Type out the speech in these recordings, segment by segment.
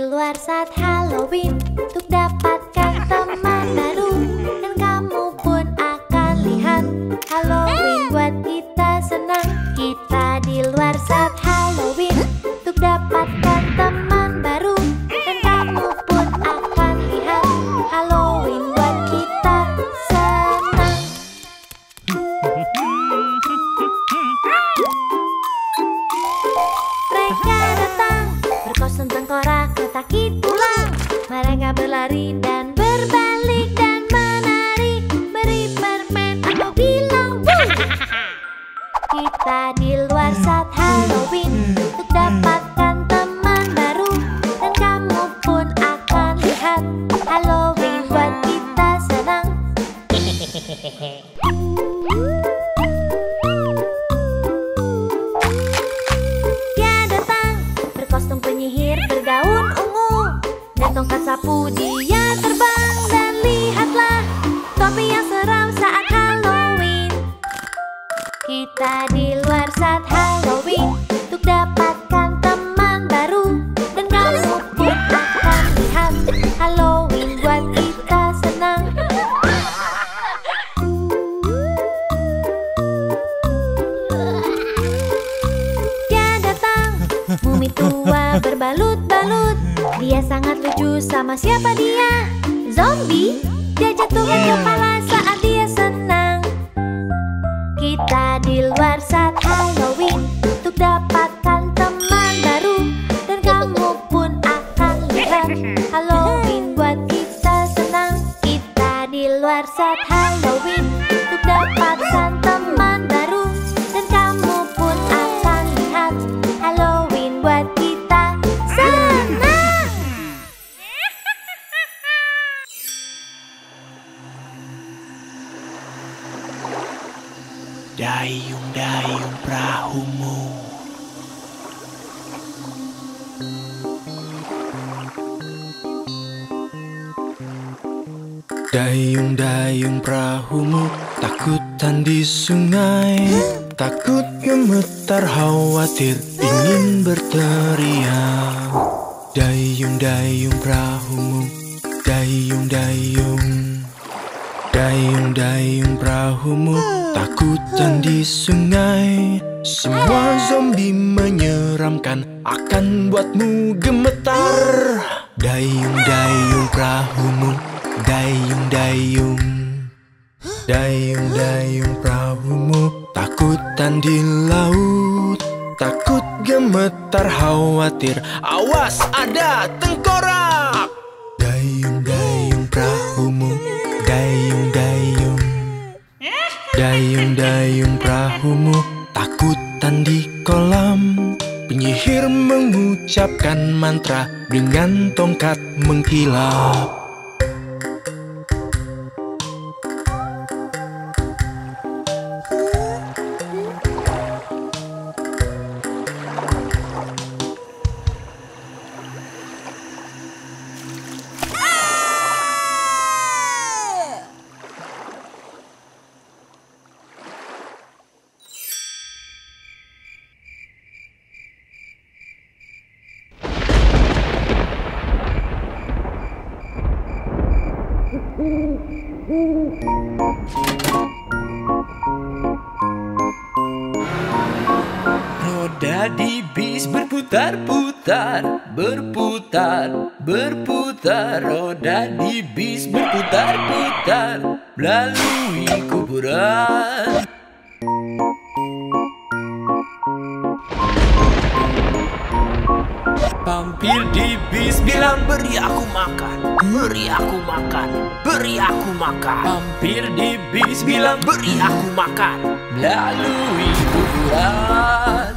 luar saat Halloween untuk dapatkan teman baru, dan kamu pun akan lihat Halloween buat kita senang. Kita di luar saat Halloween untuk dapatkan teman baru, dan kamu pun akan lihat Halloween buat kita senang. Mereka datang berkostum tengkorak, letakit tulang. Mereka berlari dan berbalik dan menari, beri permen atau bilang wuh. Kita di luar saat Halloween untuk dapatkan teman baru, dan kamu pun akan lihat Halloween buat kita senang. Dia datang berkostum penyihir bergaun ungu, dan tongkat sapu dia terbang. Dan lihatlah topi yang seram saat Halloween. Kita di luar saat Halloween untuk dapatkan teman baru, dan kamu pun akan lihat Halloween buat kita senang. Dia datang mumi tua berbalut-balut. Dia sangat lucu, sama siapa dia? Zombie. Dia jatuhkan kepala saat dia senang. Kita di luar saat Halloween untuk dapatkan teman baru, dan kamu pun akan lihat Halloween buat kita senang. Kita di luar saat Halloween untuk dapatkan teman baru, dan kamu pun akan lihat Halloween buat kita senang. Dayung-dayung perahumu. Dayung-dayung perahumu, takutan di sungai. Takut gemetar khawatir ingin berteriak. Dayung-dayung perahumu, dayung-dayung. Dayung-dayung perahumu, takutan di sungai. Semua zombie menyeramkan akan buatmu gemetar. Dayung-dayung perahumu, dayung-dayung. Dayung-dayung perahumu, takutan di laut. Takut gemetar khawatir, awas ada tengkorak. Dayung-dayung perahumu, dayung-dayung. Dayung-dayung perahumu, takutan di kolam. Penyihir mengucapkan mantra dengan tongkat mengkilap. Roda di bis berputar-putar, berputar, berputar. Roda di bis berputar-putar, melalui kuburan. Vampir di bis bilang beri aku makan, beri aku makan, beri aku makan. Vampir di bis bilang beri aku makan, melalui kuburan.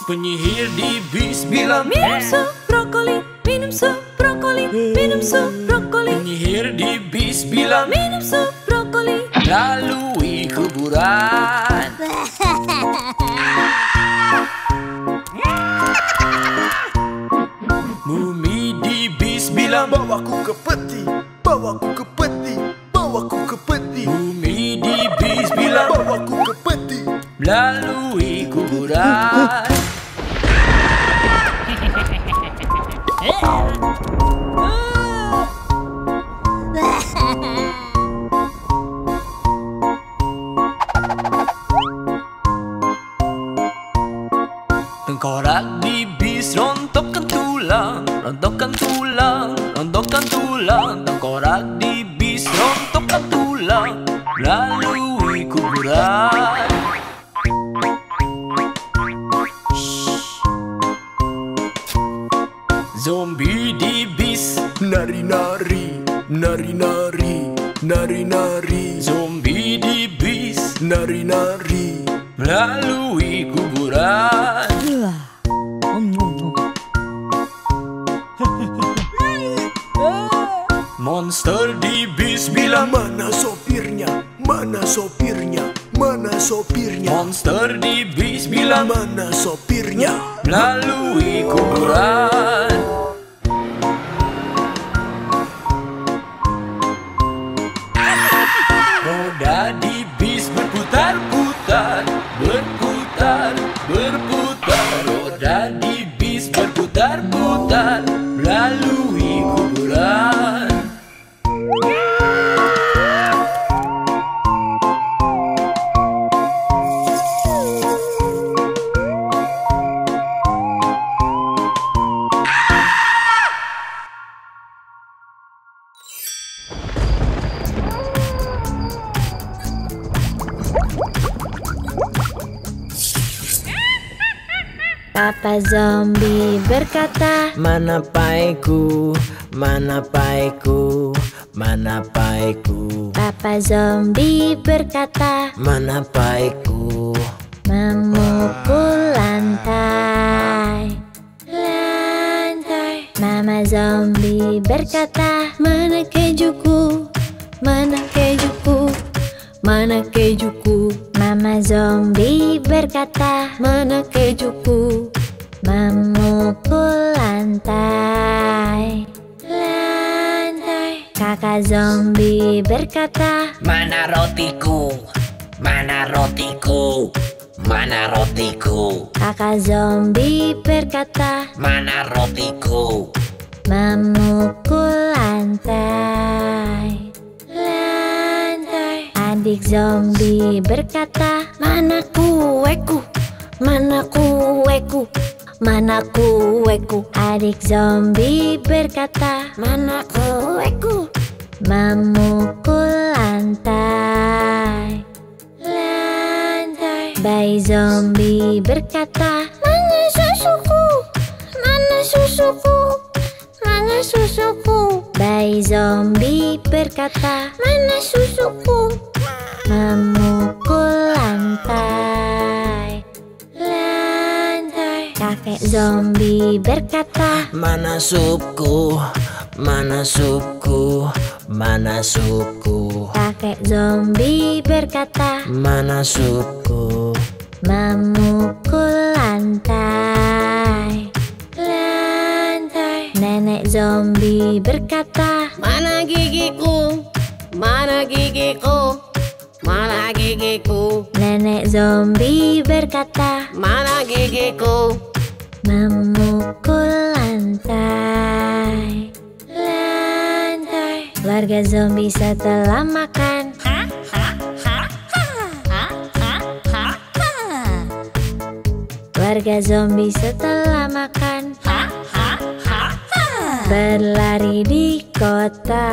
Penyihir di bis bilang Minum sup brokoli, minum sup brokoli, minum sup brokoli. Penyihir di bis bilang Minum sup brokoli. melalui kuburan. Mumi di bis bilang bawaku ke peti, bawaku ke peti, bawaku ke peti. Mumi di bis bilang bawaku ke peti, melalui melalui kuburan. Tengkorak di bis rontokkan tulang, rontokkan tulang, rontokkan tulang. Tengkorak di bis rontokkan tulang, melalui kuburan. Zombie di bis Nari-nari, nari-nari, nari-nari. Zombie di bis Nari-nari, melalui kuburan. Monster di bis bilang, mana sopirnya, mana sopirnya, mana sopirnya. monster di bis bilang, Mana sopirnya? melalui kuburan. Roda di bis berputar-putar, berputar, berputar. Roda di bis berputar-putar, melalui kuburan. Papa Zombie berkata, Mana paiku, mana paiku, mana paiku, Papa Zombie berkata, mana paiku. memukul lantai, lantai. Mama Zombie berkata, mana kejuku, mana kejuku, mana kejuku. Mama Zombie berkata, mana kejuku, memukul lantai, lantai. Kakak Zombie berkata, Mana rotiku, mana rotiku, mana rotiku, Kakak Zombie berkata, mana rotiku. memukul lantai, lantai. Adik Zombie berkata, mana kueku, mana kueku, mana kueku. Adik Zombie berkata, mana kueku, memukul lantai, lantai. Bayi Zombie berkata, mana susuku, mana susuku, mana susuku. Bayi Zombie berkata, mana susuku, memukul lantai, lantai. Kakek Zombie berkata, Mana supku, mana supku, mana supku, Kakek Zombie berkata, mana supku. memukul lantai, lantai. Nenek Zombie berkata, Mana gigiku? Mana gigiku? Mana gigiku? Nenek Zombie berkata, Mana gigiku? memukul lantai, lantai. Warga zombie setelah makan, warga zombie setelah makan, berlari di kota.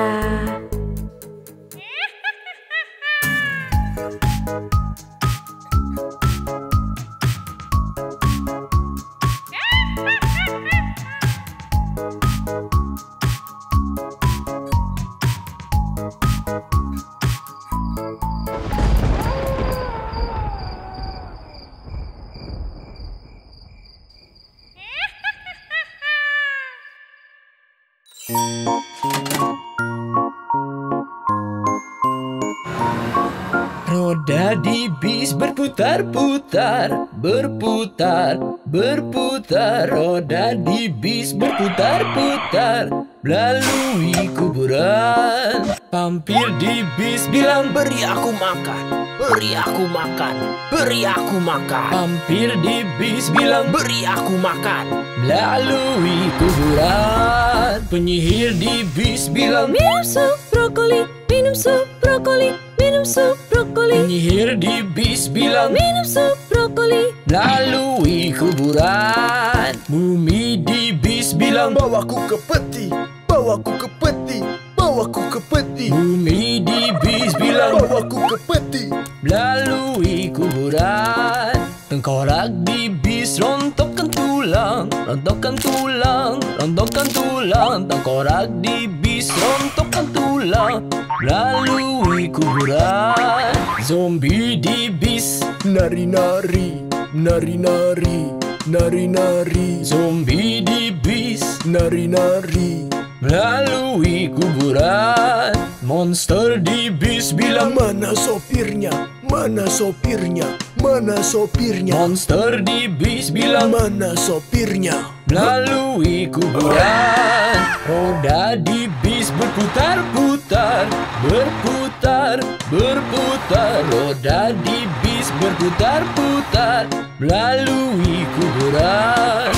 Roda di bis berputar-putar, berputar, berputar. Roda di bis berputar-putar melalui kuburan. Vampir di bis bilang, beri aku makan, beri aku makan, beri aku makan. Vampir di bis bilang, beri aku makan melalui kuburan. Penyihir di bis bilang, Minum sup brokoli, minum sup brokoli, minum sup brokoli. penyihir di bis bilang, Minum sup brokoli. melalui kuburan. Mumi di bis bilang, Bawaku ke peti, bawaku ke peti, bawaku ke peti, Mumi di bis bilang, bawaku ke peti. melalui kuburan. Tengkorak di bis rontokkan tulang, rontokkan tulang, rontokkan tulang. Tengkorak di bis rontokkan tulang melalui kuburan. Zombie di bis, Nari-nari, nari-nari, nari-nari, zombie di bis nari-nari. melalui kuburan. Monster di bis bilang, Mana sopirnya? Mana sopirnya? Mana sopirnya? monster di bis bilang, Mana sopirnya? melalui kuburan. Roda di bis berputar-putar, berputar, berputar. Roda di bis berputar-putar melalui kuburan.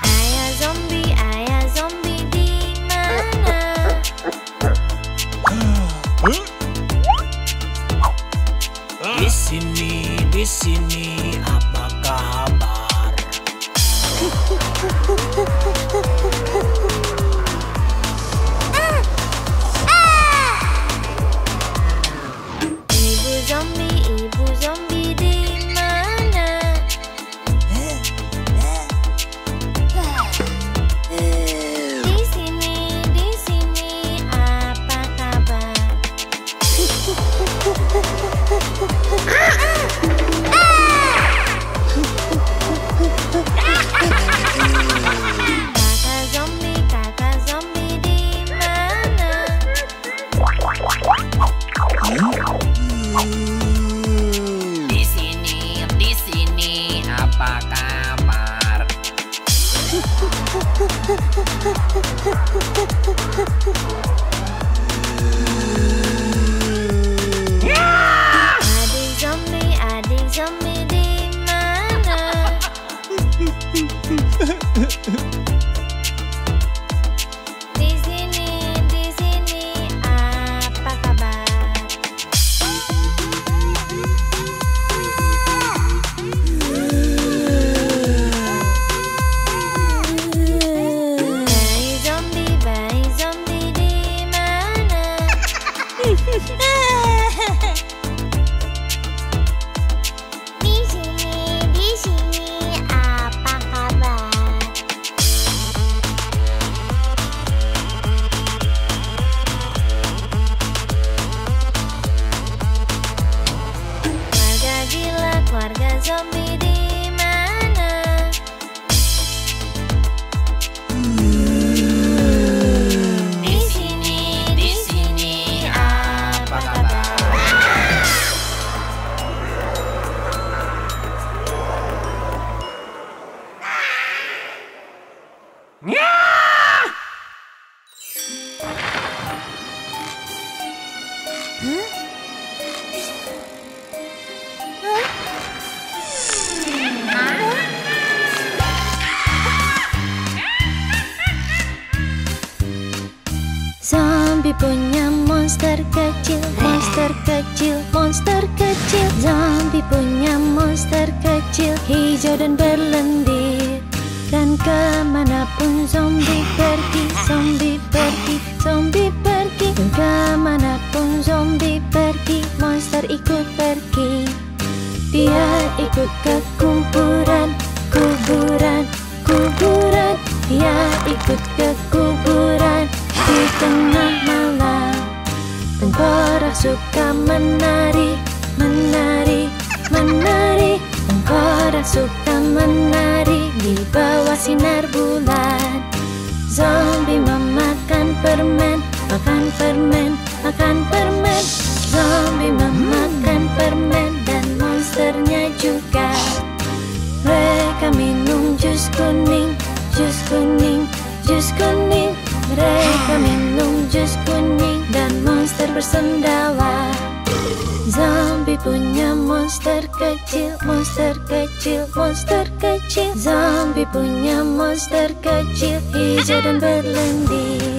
Ayah zombie di mana? Di sini, apa kabar? Ibu zombie di mana? Di sini, apa kabar? Kakak zombie di mana? Di sini, apa kabar? Adik zombie di mana? Di sini, apa kabar? Bayi zombie di mana? Di sini, apa kabar? Keluarga gila, keluarga zombie di mana? Di sini, apa kabar? Zombie punya monster kecil, monster kecil, monster kecil. Zombie punya monster kecil, hijau dan berlendir. Dan kemanapun zombie pergi, zombie pergi, zombie pergi. Dan kemanapun zombie pergi, monster ikut pergi. Dia ikut ke kuburan, kuburan, kuburan. Dia ikut ke kuburan di tengah malam. Tengkorak suka menari, menari, menari. Tengkorak suka menari. sinar bulan. Zombie memakan permen, makan permen, makan permen. Zombie memakan permen dan monsternya juga. Mereka minum jus kuning, jus kuning, jus kuning. Mereka minum jus kuning dan monster bersendawa. Zombie punya monster kecil, monster kecil, monster kecil. Zombie punya monster kecil, hijau dan berlendir.